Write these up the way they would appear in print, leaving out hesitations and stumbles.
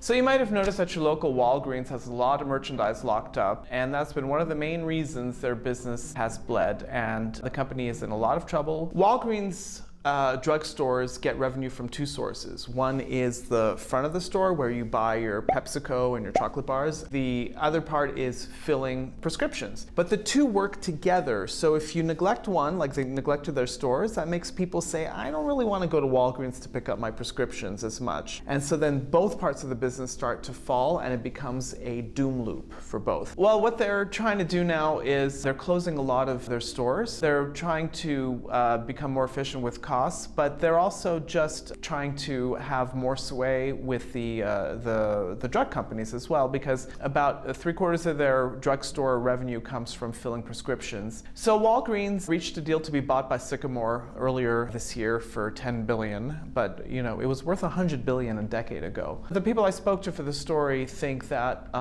So you might have noticed that your local Walgreens has a lot of merchandise locked up, and that's been one of the main reasons their business has bled, and the company is in a lot of trouble. Walgreens drugstores get revenue from two sources. One is the front of the store where you buy your PepsiCo and your chocolate bars. The other part is filling prescriptions. But the two work together, so if you neglect one, like they neglected their stores, that makes people say, I don't really want to go to Walgreens to pick up my prescriptions as much. And so then both parts of the business start to fall, and it becomes a doom loop for both. Well, what they're trying to do now is they're closing a lot of their stores. They're trying to become more efficient with costs, but they're also just trying to have more sway with the drug companies as well, because about 3/4 of their drugstore revenue comes from filling prescriptions. So Walgreens reached a deal to be bought by Sycamore earlier this year for $10 billion, but you know, it was worth $100 billion a decade ago. The people I spoke to for the story think that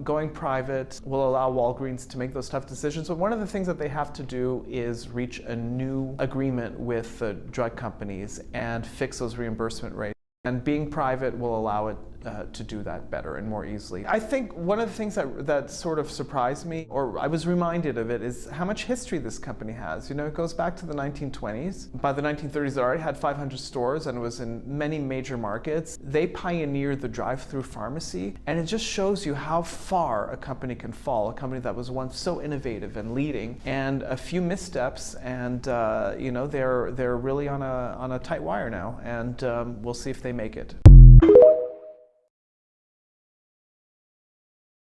going private will allow Walgreens to make those tough decisions, but one of the things that they have to do is reach a new agreement with the drug companies and fix those reimbursement rates. And being private will allow it to do that better and more easily. I think one of the things that sort of surprised me, or I was reminded of it, is how much history this company has. You know, it goes back to the 1920s. By the 1930s, it already had 500 stores and it was in many major markets. They pioneered the drive-through pharmacy, and it just shows you how far a company can fall, a company that was once so innovative and leading, and a few missteps, and you know, they're really on a tight wire now, and we'll see if they make it.